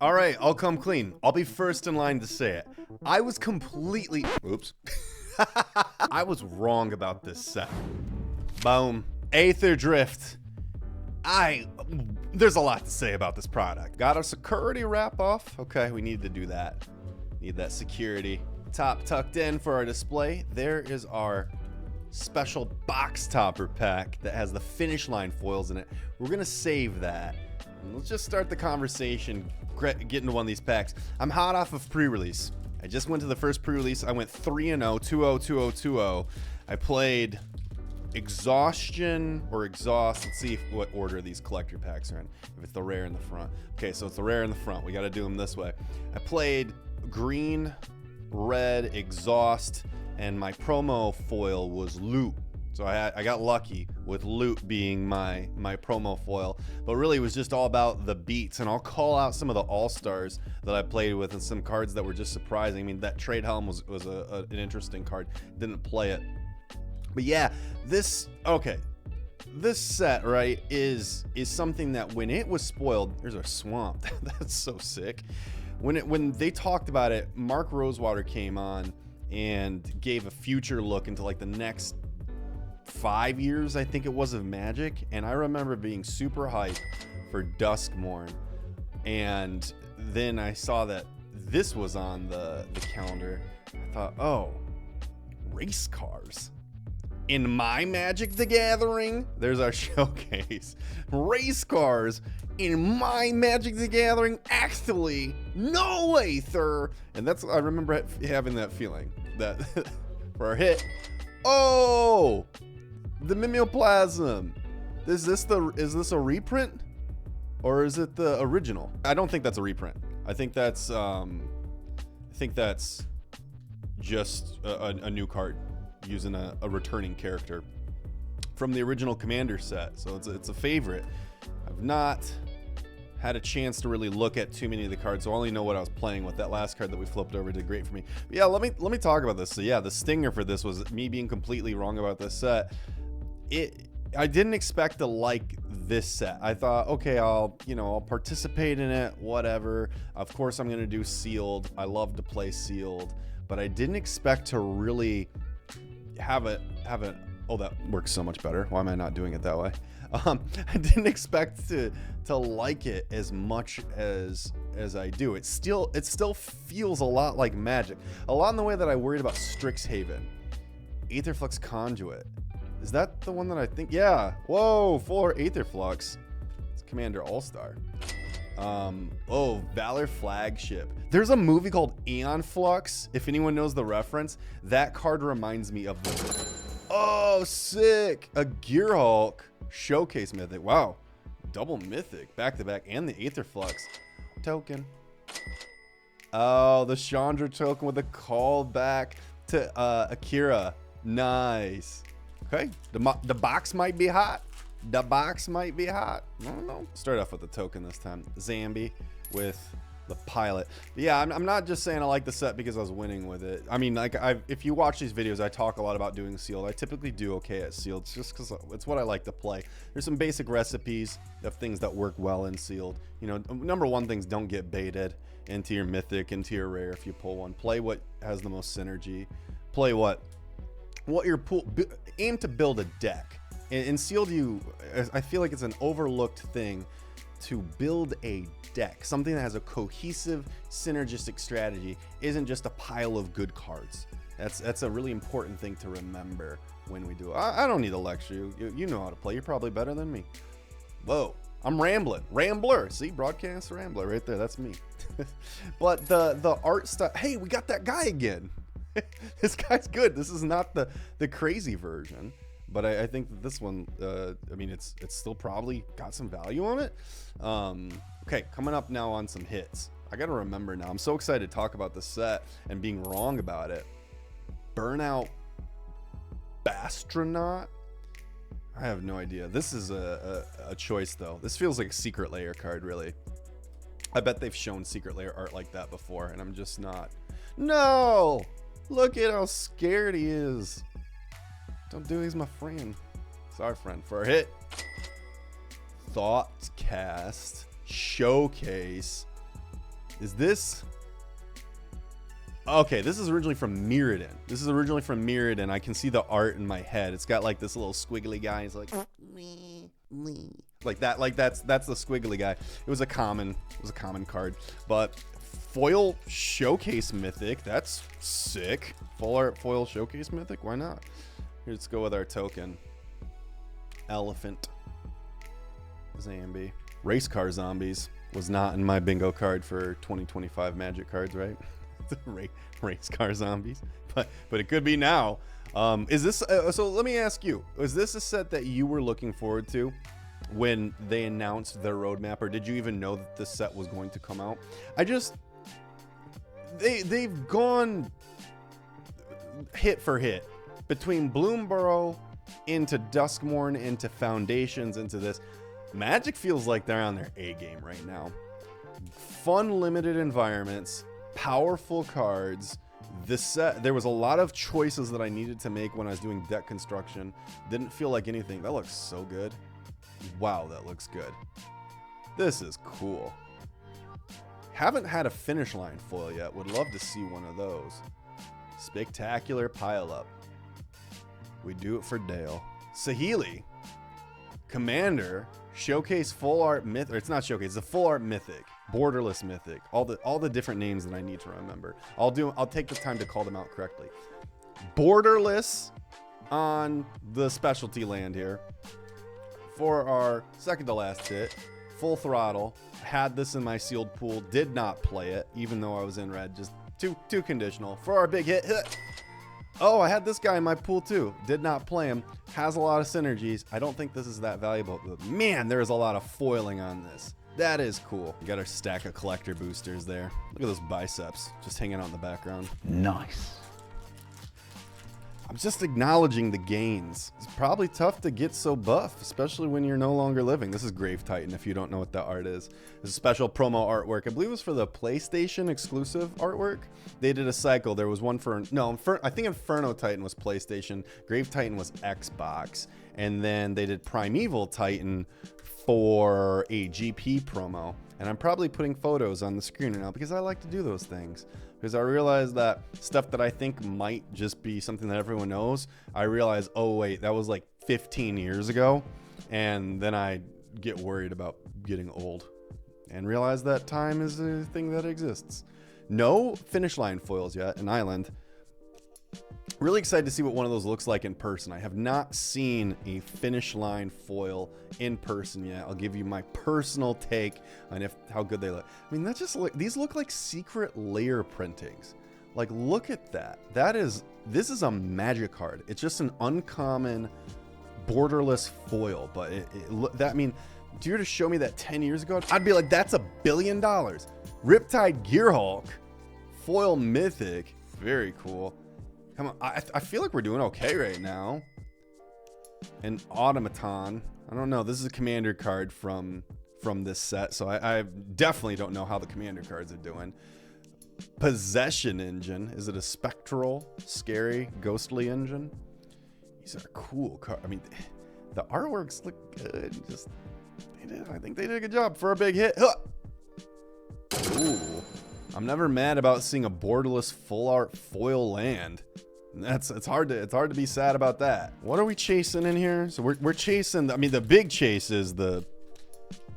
All right, I'll come clean. I'll be first in line to say it. I was completely... Oops. I was wrong about this set. Boom. Aetherdrift. There's a lot to say about this product. Got a security wrap off. Okay, we need to do that. Need that security. Top tucked in for our display. There is our special box topper pack that has the finish line foils in it. We're gonna save that. And let's just start the conversation, get into one of these packs. I'm hot off of pre-release. I just went to the first pre-release. I went 3-0, 2-0, 2-0, 2-0. I played Exhaustion or Exhaust. Let's see what order these collector packs are in. If it's the rare in the front. Okay, so it's the rare in the front. We got to do them this way. I played Green, Red, Exhaust, and my promo foil was Loot. So I got lucky with Loot being my promo foil, but really it was just all about the beats. And I'll call out some of the all-stars that I played with and some cards that were just surprising. I mean, that Trade Helm was an interesting card. Didn't play it, but yeah, this set, right, is something that when it was spoiled, there's a swamp. That's so sick. When they talked about it, Mark Rosewater came on and gave a future look into like the next 5 years, I think it was, of Magic. And I remember being super hyped for Duskmorn. And then I saw that this was on the calendar. I thought, oh, race cars. In my Magic the Gathering, there's our showcase. Race cars in my Magic the Gathering, actually, no Aether. And that's, I remember having that feeling that for our hit. Oh, the Mimeoplasm. Is this a reprint or is it the original? I don't think that's a reprint. I think that's just a new card using a returning character from the original Commander set. So it's a favorite. I've not had a chance to really look at too many of the cards, so I only know what I was playing with. That last card that we flipped over did great for me. But yeah, let me talk about this. So yeah, the stinger for this was me being completely wrong about this set. I didn't expect to like this set. I thought, okay, I'll participate in it, whatever. Of course I'm gonna do sealed. I love to play sealed, but I didn't expect to really have it. Oh, that works so much better. Why am I not doing it that way? I didn't expect to like it as much as I do. It still feels a lot like Magic. A lot in the way that I worried about Strixhaven. Aetherflux Conduit. Is that the one that I think? Yeah. Whoa, 4 Aetherflux. It's Commander All-Star. Oh, Valor Flagship. There's a movie called Aeon Flux. If anyone knows the reference, that card reminds me of the... Oh, sick. A Gearhulk Showcase Mythic. Wow. Double Mythic. Back to back. And the Aetherflux token. Oh, the Chandra token with a callback to Akira. Nice. Okay. The box might be hot. The box might be hot. I don't know. Start off with the token this time. Zambi with the pilot. But yeah, I'm not just saying I like the set because I was winning with it. I mean, like, if you watch these videos, I talk a lot about doing sealed. I typically do okay at sealed just because it's what I like to play. There's some basic recipes of things that work well in sealed. You know, number one, things don't get baited into your mythic, into your rare if you pull one. Play what has the most synergy. Play what your pool, aim to build a deck. In sealed, I feel like it's an overlooked thing to build a deck. Something that has a cohesive, synergistic strategy isn't just a pile of good cards. That's a really important thing to remember when we do it. I don't need to lecture you. You know how to play. You're probably better than me. Whoa, I'm rambling. Rambler. See, broadcast rambler right there. That's me. But the art stuff. Hey, we got that guy again. This guy's good. This is not the crazy version. But I think that this one, I mean, it's still probably got some value on it. Okay, coming up now on some hits. I got to remember now. I'm so excited to talk about this set and being wrong about it. Burnout Bastronaut? I have no idea. This is a choice, though. This feels like a Secret Layer card, really. I bet they've shown Secret Layer art like that before, and I'm just not. No! Look at how scared he is. Don't do, he's my friend. Sorry, friend. For a hit. Thoughtcast Showcase. Is this... Okay, this is originally from Mirrodin. This is originally from Mirrodin. I can see the art in my head. It's got like this little squiggly guy. He's like that. Like that's the squiggly guy. It was a common card. But foil showcase mythic. That's sick. Full art foil showcase mythic. Why not? Here, let's go with our token. Elephant. Zambi. Race car zombies was not in my bingo card for 2025 Magic cards, right? Race car zombies, but it could be now. Is this so let me ask you, is this a set that you were looking forward to when they announced their roadmap, or did you even know that this set was going to come out? They've gone hit for hit between Bloomborough into Duskmourn into Foundations into this. Magic feels like they're on their A game right now. Fun limited environments, powerful cards. This set, there was a lot of choices that I needed to make when I was doing deck construction. Didn't feel like anything. That looks so good. Wow, that looks good. This is cool. Haven't had a finish line foil yet. Would love to see one of those. Spectacular pile up. We do it for Dale. Saheeli. Commander. Showcase full art mythic. It's not showcase, it's a full art mythic. Borderless mythic. All the different names that I need to remember. I'll take the time to call them out correctly. Borderless on the specialty land here. For our second to last hit, full throttle. Had this in my sealed pool, did not play it, even though I was in red. Just too conditional. For our big hit. Oh, I had this guy in my pool too. Did not play him. Has a lot of synergies. I don't think this is that valuable, but man, there's a lot of foiling on this. That is cool. We got our stack of collector boosters there. Look at those biceps just hanging out in the background. Nice. I'm just acknowledging the gains. It's probably tough to get so buff, especially when you're no longer living. This is Grave Titan, if you don't know what that art is. It's a special promo artwork. I believe it was for the PlayStation exclusive artwork. They did a cycle. There was one for, I think Inferno Titan was PlayStation. Grave Titan was Xbox. And then they did Primeval Titan for a GP promo. And I'm probably putting photos on the screen right now because I like to do those things. Because I realized that stuff that I think might just be something that everyone knows, I realize, oh wait, that was like 15 years ago. And then I get worried about getting old and realize that time is a thing that exists. No finish line foils yet in Island. Really excited to see what one of those looks like in person. I have not seen a finish line foil in person yet. I'll give you my personal take on how good they look. I mean, these look like secret layer printings. Like, look at that. This is a magic card. It's just an uncommon borderless foil, but I mean, if you were to show me that 10 years ago, I'd be like, that's $1 billion. Riptide Gearhulk, foil mythic, very cool. Come on, I feel like we're doing okay right now. And Automaton, I don't know. This is a commander card from this set, so I definitely don't know how the commander cards are doing. Possession Engine, is it a spectral, scary, ghostly engine? These are cool cards. I mean, the artworks look good. I think they did a good job for a big hit. Ooh, I'm never mad about seeing a borderless full art foil land. It's hard to be sad about that. What are we chasing in here? So we're chasing. The big chase is the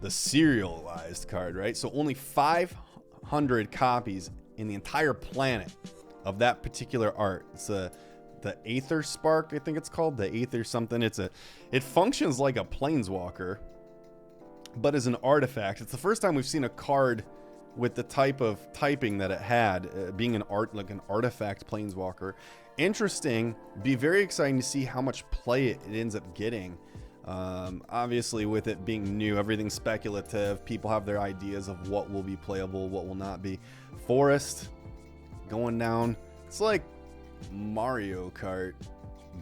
serialized card, right? So only 500 copies in the entire planet of that particular art. It's the Aether Spark, I think it's called, the Aether something. It functions like a planeswalker, but as an artifact. It's the first time we've seen a card with the type of typing that it had, being an artifact planeswalker. Interesting. Be very exciting to see how much play it ends up getting. Obviously, with it being new, everything's speculative. People have their ideas of what will be playable, what will not be. Forest going down. It's like Mario Kart,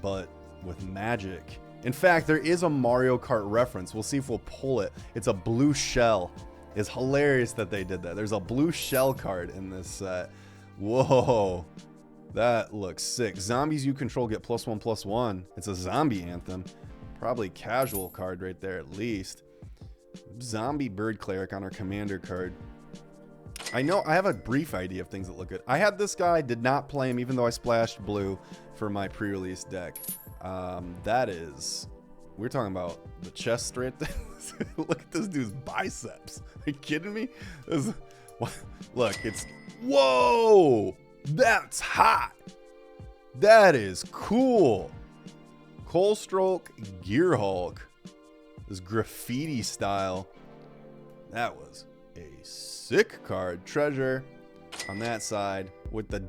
but with magic. In fact, there is a Mario Kart reference. We'll see if we'll pull it. It's a blue shell. It's hilarious that they did that. There's a blue shell card in this set. Whoa. That looks sick. Zombies you control get +1/+1. It's a zombie anthem. Probably casual card right there at least. Zombie Bird Cleric on our commander card. I know I have a brief idea of things that look good. I had this guy, did not play him, even though I splashed blue for my pre-release deck. That is, we're talking about the chest right there. Look at this dude's biceps. Are you kidding me? Look, it's, whoa, that's hot. That is cool. Coal Stroke Gear Hulk. This graffiti style. That was a sick card. Treasure on that side with the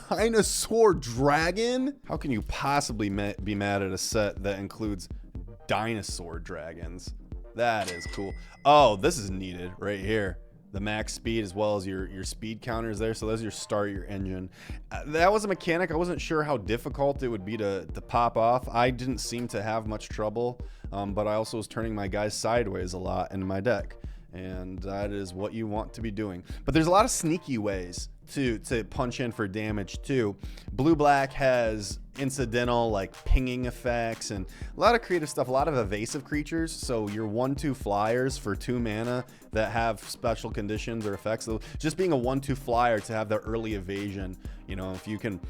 dinosaur dragon. How can you possibly be mad at a set that includes dinosaur dragons? That is cool. Oh, this is needed right here. The max speed as well as your speed counters there. So there's your start, your engine. That was a mechanic. I wasn't sure how difficult it would be to pop off. I didn't seem to have much trouble, but I also was turning my guys sideways a lot in my deck. And that is what you want to be doing. But there's a lot of sneaky ways to punch in for damage too. Blue-black has incidental like pinging effects and a lot of creative stuff, a lot of evasive creatures. So your 1/2 flyers for 2 mana that have special conditions or effects. So just being a 1/2 flyer to have the early evasion, you know, if you can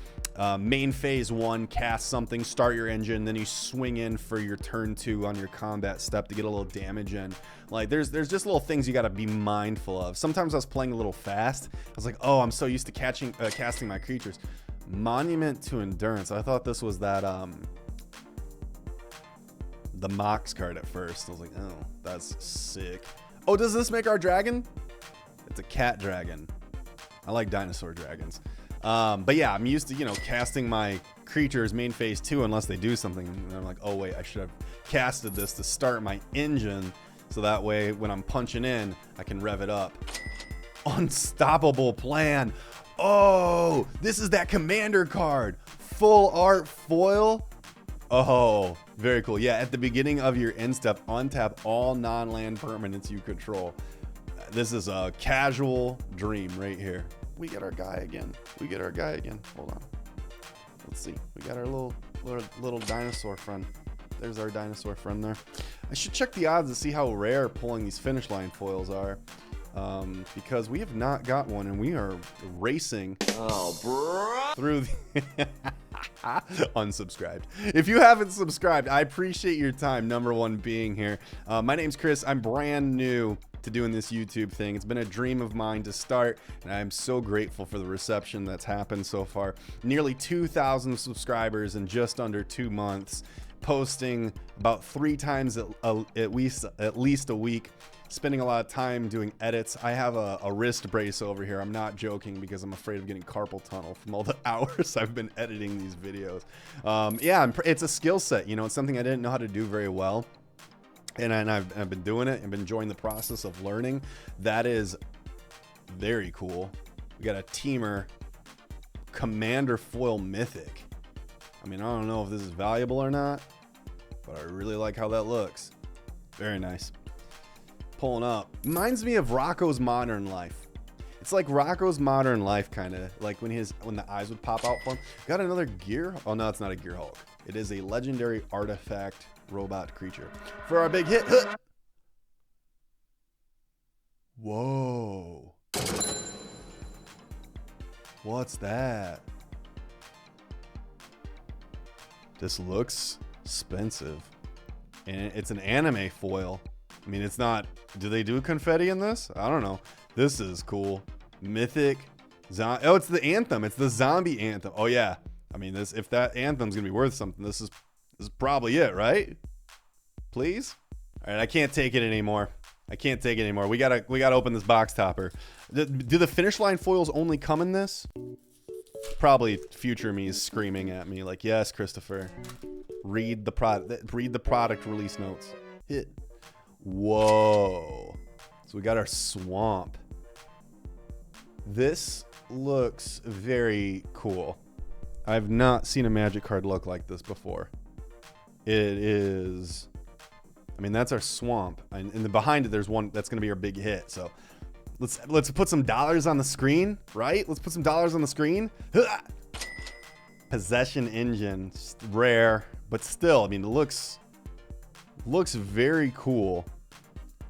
main phase 1, cast something, start your engine, then you swing in for your turn 2 on your combat step to get a little damage in. Like there's just little things you got to be mindful of. Sometimes I was playing a little fast. I was like, oh, I'm so used to casting my creatures. Monument to Endurance. I thought this was that the Mox card at first. I was like, oh, that's sick. Oh, does this make our dragon? It's a cat dragon. I like dinosaur dragons. But yeah, I'm used to, you know, casting my creatures main phase 2 unless they do something. And I'm like, oh wait, I should have casted this to start my engine. So that way when I'm punching in, I can rev it up. Unstoppable Plan. Oh, this is that commander card. Full art foil. Oh, very cool. Yeah, at the beginning of your end step, untap all non-land permanents you control. This is a casual dream right here. We get our guy again. We get our guy again. Hold on. Let's see. We got our little dinosaur friend. There's our dinosaur friend there. I should check the odds to see how rare pulling these finish line foils are. Because we have not got one and we are racing through the unsubscribed. If you haven't subscribed, I appreciate your time. Number one being here. My name's Chris. I'm brand new to doing this YouTube thing. It's been a dream of mine to start, and I'm so grateful for the reception that's happened so far. Nearly 2,000 subscribers in just under 2 months, posting about 3 times at least a week, spending a lot of time doing edits. I have a wrist brace over here. I'm not joking because I'm afraid of getting carpal tunnel from all the hours I've been editing these videos. Yeah, it's a skill set. You know, it's something I didn't know how to do very well. And I've been doing it and been enjoying the process of learning. That is very cool. We got a Teamer Commander Foil Mythic. I mean, I don't know if this is valuable or not, but I really like how that looks. Very nice. Pulling up. Reminds me of Rocco's Modern Life. It's like Rocco's Modern Life, kind of like when the eyes would pop out for him. Got another gear. Oh no, it's not a Gear Hulk. It is a legendary artifact robot creature. For our big hit. Whoa. What's that? This looks expensive. And it's an anime foil. I mean, it's not... Do they do confetti in this? I don't know. This is cool. Mythic. Oh, it's the anthem. It's the zombie anthem. Oh, yeah. I mean, if that anthem's going to be worth something, this is probably it, right? Please? All right, I can't take it anymore. I can't take it anymore. We gotta open this box topper. Do the finish line foils only come in this? Probably future me is screaming at me like, yes, Christopher. Read the product release notes. Hit. Whoa. So we got our swamp. This looks very cool. I've not seen a Magic card look like this before. It is... I mean, that's our swamp. And then behind it, there's one that's going to be our big hit. So let's put some dollars on the screen, right? Let's put some dollars on the screen. Possession Engine. Just rare, but still, I mean, it looks very cool.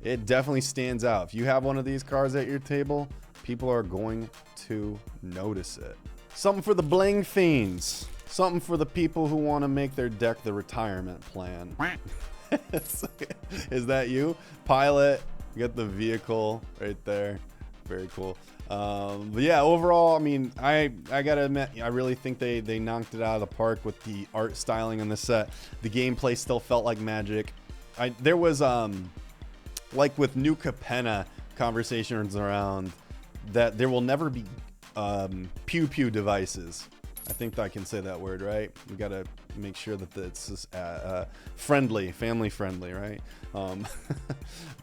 It definitely stands out. If you have one of these cards at your table, People are going to notice it. Something for the bling fiends. Something for the people who want to make their deck the retirement plan. Is that you? Pilot, you got the vehicle right there. Very cool. But yeah, overall, I mean, I gotta admit, I really think they knocked it out of the park with the art styling on the set. The gameplay still felt like magic. There was like with New Capenna conversations around that there will never be pew pew devices. I think I can say that word, right? We gotta make sure that it's friendly, family friendly, right?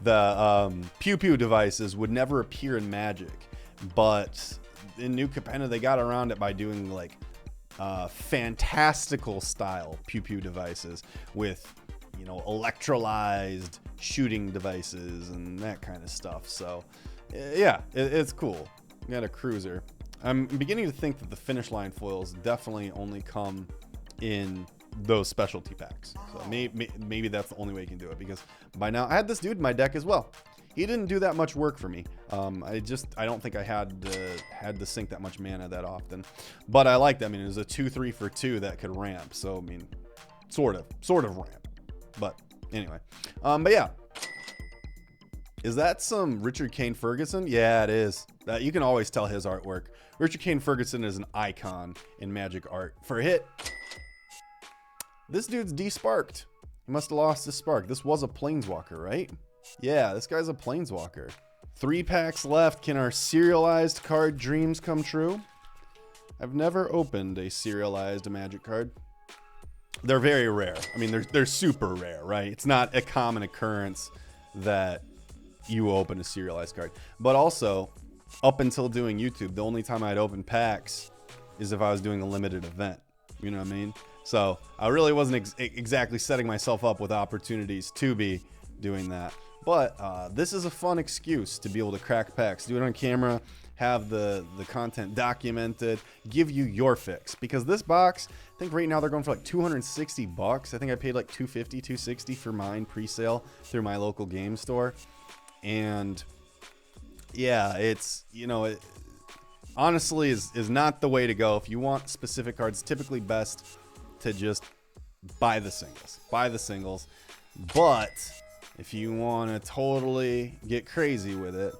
The pew pew devices would never appear in Magic, but in New Capenna they got around it by doing like fantastical style pew pew devices with, you know, electrolyzed shooting devices and that kind of stuff. So yeah, it's cool. We got a cruiser. I'm beginning to think that the finish line foils definitely only come in those specialty packs. So maybe that's the only way you can do it, because by now I had this dude in my deck as well. He didn't do that much work for me. I don't think I had to sink that much mana that often, but I liked that. I mean, it was a 2/3 for 2 that could ramp. So I mean, sort of ramp. But anyway, but yeah. Is that some Richard Kane Ferguson? Yeah, it is. You can always tell his artwork. Richard Kane Ferguson is an icon in Magic art. For a hit, this dude's desparked. He must have lost his spark. This was a Planeswalker, right? Yeah, this guy's a Planeswalker. 3 packs left. Can our serialized card dreams come true? I've never opened a serialized Magic card. They're very rare. I mean, they're super rare, right? It's not a common occurrence that you open a serialized card. But also, up until doing YouTube, the only time I'd open packs is if I was doing a limited event. You know what I mean? So I really wasn't exactly setting myself up with opportunities to be doing that. But this is a fun excuse to be able to crack packs, do it on camera, have the content documented, give you your fix. Because this box, I think right now they're going for like $260. I think I paid like $250, $260 for mine pre-sale through my local game store. And yeah, it's, you know, it honestly is not the way to go. If you want specific cards, typically best to just buy the singles. But if you want to totally get crazy with it,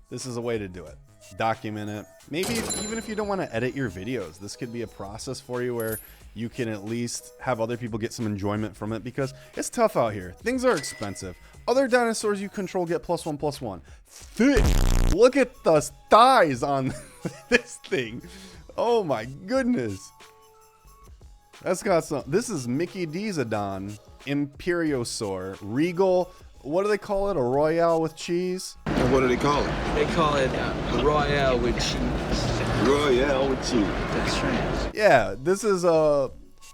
this is a way to do it. Document it. Maybe even if you don't want to edit your videos, this could be a process for you where you can at least have other people get some enjoyment from it, because it's tough out here. Things are expensive. Other dinosaurs you control get +1/+1. Thick. Look at the thighs on this thing. Oh my goodness. That's got some. This is Mickey Dizadon, Imperiosaur, Regal. What do they call it? A Royale with cheese? And what do they call it? They call it a Royale with cheese. Royale with cheese. That's right. Yeah, this is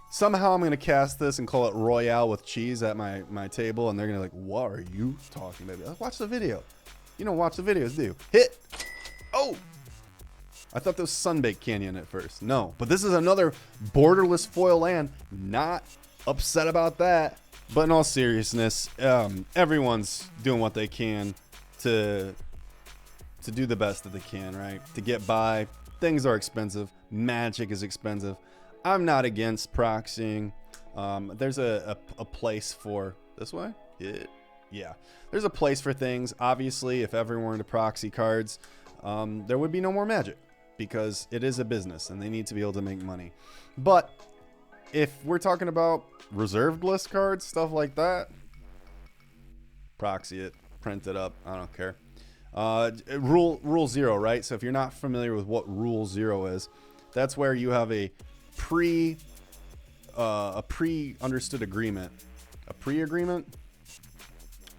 somehow I'm gonna cast this and call it Royale with cheese at my table, and they're gonna be like, what are you talking about? Watch the video. You don't watch the videos, do you? Hit. Oh, I thought this was Sunbaked Canyon at first. No, but this is another borderless foil land. Not upset about that. But in all seriousness, everyone's doing what they can to do the best that they can, right? To get by. Things are expensive. Magic is expensive. I'm not against proxying. There's a place for this way. Yeah. There's a place for things. Obviously, if everyone were to proxy cards, there would be no more Magic, because it is a business and they need to be able to make money. But if we're talking about reserved list cards, stuff like that, proxy it, print it up. I don't care. Rule 0, right? So if you're not familiar with what Rule 0 is, that's where you have a pre-understood agreement. A pre-agreement?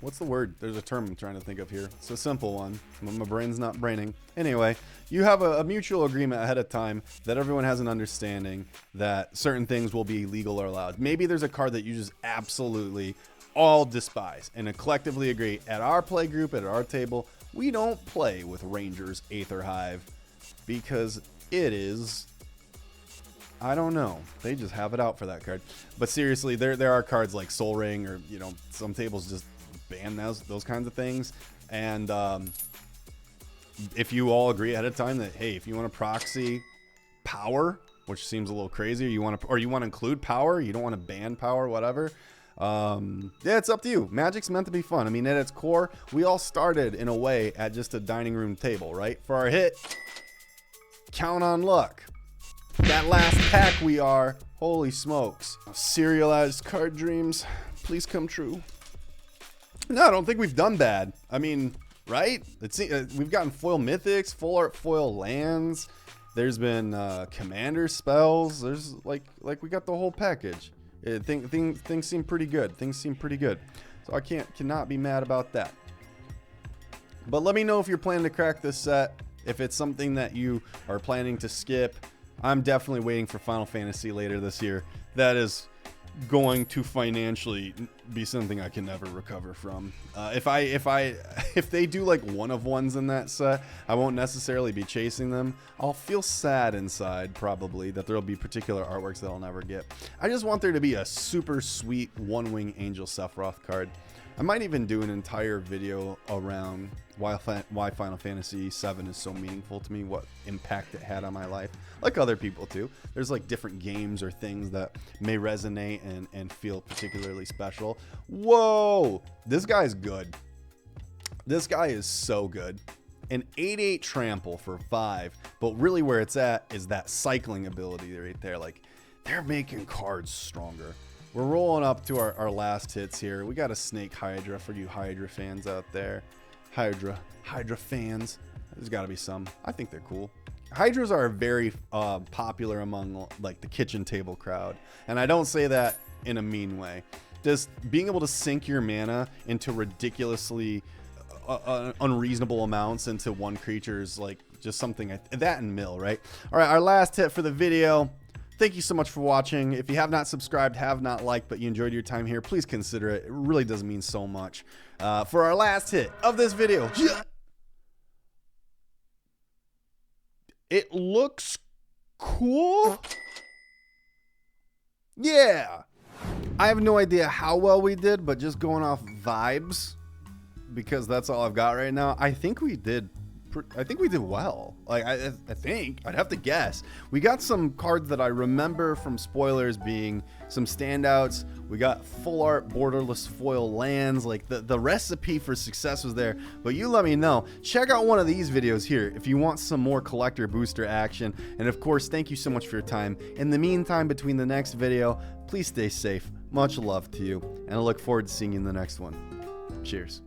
What's the word? There's a term I'm trying to think of here. It's a simple one. My brain's not braining. Anyway, you have a mutual agreement ahead of time that everyone has an understanding that certain things will be legal or allowed. Maybe there's a card that you just absolutely all despise and collectively agree. At our play group, at our table, we don't play with Rangers Aether Hive because it is, I don't know. They just have it out for that card. But seriously, there are cards like Soul Ring, or, you know, some tables just ban those kinds of things. And if you all agree ahead of time that, hey, if you want to proxy power, which seems a little crazy, or you want to include power, you don't want to ban power, whatever. Yeah, it's up to you. Magic's meant to be fun. I mean, at its core, we all started in a way at just a dining room table, right? For our hit, count on luck. That last pack we are, holy smokes. Serialized card dreams, please come true. No, I don't think we've done bad. I mean, right? We've gotten foil mythics, full art foil lands. There's been commander spells. There's like we got the whole package. Things seem pretty good. Things seem pretty good. So I cannot be mad about that. But let me know if you're planning to crack this set. If it's something that you are planning to skip, I'm definitely waiting for Final Fantasy later this year. That is going to financially be something I can never recover from. If they do like one of ones in that set, I won't necessarily be chasing them. I'll feel sad inside probably that there'll be particular artworks that I'll never get. I just want there to be a super sweet One Wing Angel Sephiroth card. I might even do an entire video around why Final Fantasy VII is so meaningful to me, what impact it had on my life, like other people too. There's like different games or things that may resonate and feel particularly special. Whoa, this guy's good. This guy is so good. An 8/8 trample for 5, but really where it's at is that cycling ability right there. Like, they're making cards stronger. We're rolling up to our last hits here. We got a Snake Hydra for you Hydra fans out there. Hydra fans. There's got to be some. I think they're cool. Hydras are very popular among like the kitchen table crowd. And I don't say that in a mean way. Just being able to sink your mana into ridiculously unreasonable amounts into one creature is like just something that and mill, right? All right, our last hit for the video. Thank you so much for watching. If you have not subscribed, have not liked, but you enjoyed your time here, please consider it. It really does mean so much. For our last hit of this video, it looks cool. Yeah. I have no idea how well we did, but just going off vibes, because that's all I've got right now, I think we did well. Like, I think I'd have to guess. We got some cards that I remember from spoilers being some standouts. We got full art borderless foil lands. Like the recipe for success was there, but you let me know. Check out one of these videos here if you want some more collector booster action. And of course, thank you so much for your time. In the meantime, between the next video, please stay safe. Much love to you, and I look forward to seeing you in the next one. Cheers.